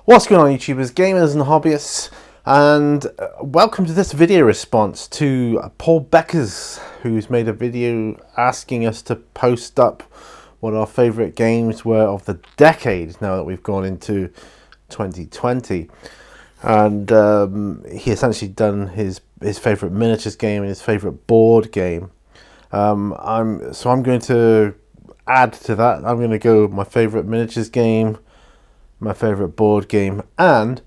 What's going on, YouTubers, gamers and hobbyists, and welcome to this video response to pbeccas, who's made a video asking us to post up what our favourite games were of the decade now that we've gone into 2020. And he essentially done his favourite miniatures game and his favourite board game. I'm going to add to that. I'm going to go my favourite miniatures game, my favourite board game, and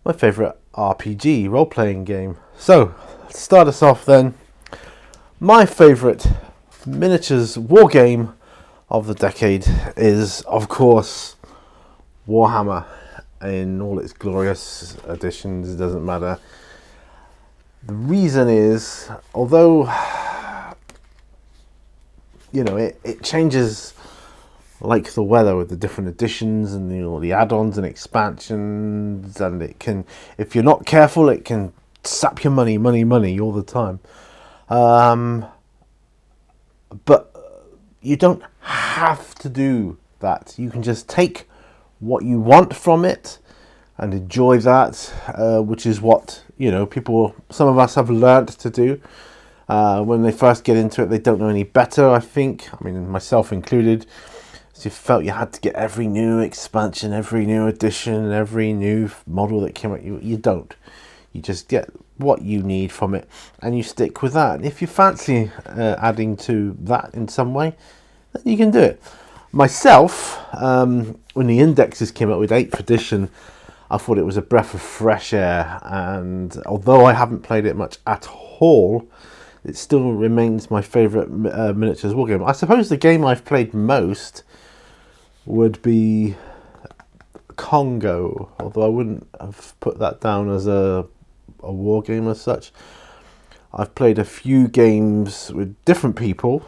my favourite RPG role-playing game. So, let's start us off then. My favourite miniatures war game of the decade is, of course, Warhammer in all its glorious editions. It doesn't matter. The reason is, although, you know, it changes like the weather with the different editions and the add-ons and expansions, and it can, if you're not careful, it can sap your money all the time. But you don't have to do that. You can just take what you want from it and enjoy that, which is what, you know, some of us have learnt to do. When they first get into it, they don't know any better, I think. I mean, myself included. So you felt you had to get every new expansion, every new edition, every new model that came out. You don't. You just get what you need from it and you stick with that. And if you fancy adding to that in some way, then you can do it. Myself, when the indexes came out with 8th edition, I thought it was a breath of fresh air. And although I haven't played it much at all, it still remains my favourite miniatures war game. I suppose the game I've played most would be Congo, although I wouldn't have put that down as a war game as such. I've played a few games with different people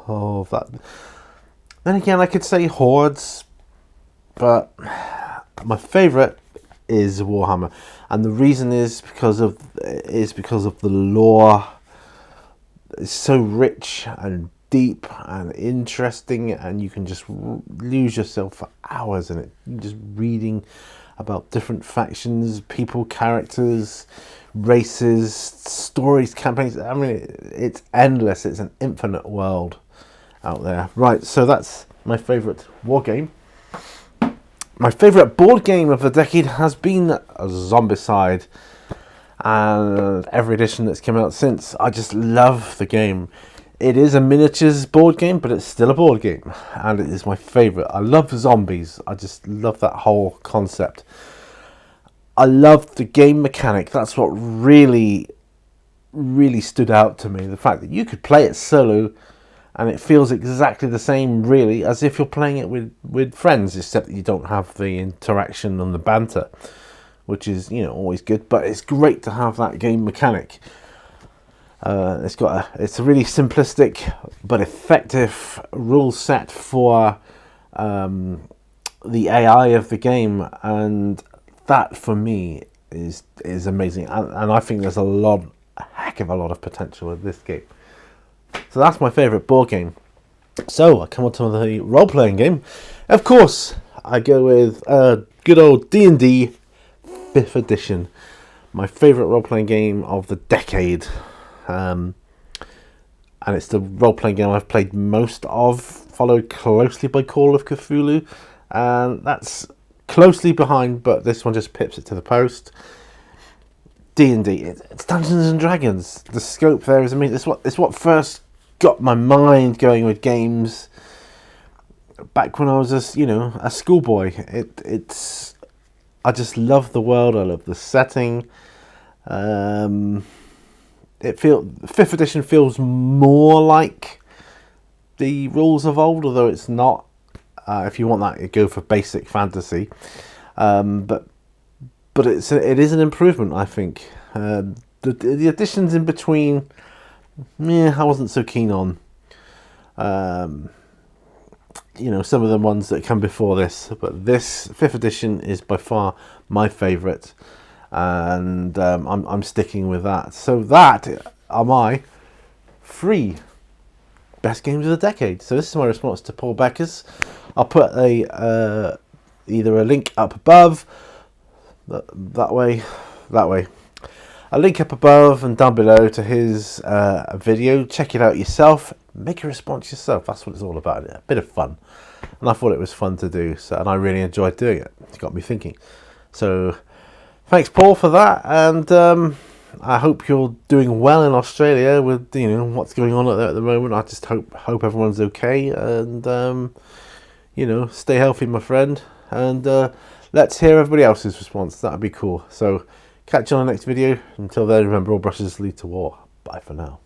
of that. Then again, I could say Hordes, but my favourite is Warhammer, and the reason is because of the lore. It's so rich and deep and interesting, and you can just lose yourself for hours in it. You're just reading about different factions, people, characters, races, stories, campaigns. I mean, it's endless. It's an infinite world out there. Right, so that's my favourite war game. My favourite board game of the decade has been Zombicide, and every edition that's come out since. I just love the game. It is a miniatures board game, but it's still a board game, and it is my favourite. I love zombies. I just love that whole concept. I love the game mechanic. That's what really stood out to me. The fact that you could play it solo, and it feels exactly the same, really, as if you're playing it with friends, except that you don't have the interaction and the banter, which is, you know, always good. But it's great to have that game mechanic. It's a really simplistic but effective rule set for the AI of the game, and that for me is amazing. And I think there's a heck of a lot of potential with this game. So that's my favourite board game. So I come on to the role-playing game. Of course, I go with good old D&D 5th edition, my favourite role-playing game of the decade. And it's the role-playing game I've played most of, followed closely by Call of Cthulhu, and that's closely behind, but this one just pips it to the post. D&D, it's Dungeons and Dragons. The scope there is amazing. It's what first got my mind going with games back when I was a schoolboy. I just love the world. I love the setting. 5th edition feels more like the rules of old, although it's not. If you want that, you go for basic fantasy. But it is an improvement, I think. The additions in between, I wasn't so keen on. Some of the ones that come before this, but this 5th edition is by far my favourite. And I'm sticking with that. So that are my 3 best games of the decade. So this is my response to pbeccas. I'll put a either a link up above, that way, a link up above and down below to his video. Check it out yourself. Make a response yourself. That's what it's all about. A bit of fun. And I thought it was fun to do, so, and I really enjoyed doing it. It got me thinking. So thanks, Paul, for that. And I hope you're doing well in Australia with, you know, what's going on out there at the moment. I just hope everyone's okay, and you know, stay healthy, my friend. And let's hear everybody else's response. That'd be cool. So catch you on the next video. Until then, remember, all brushes lead to war. Bye for now.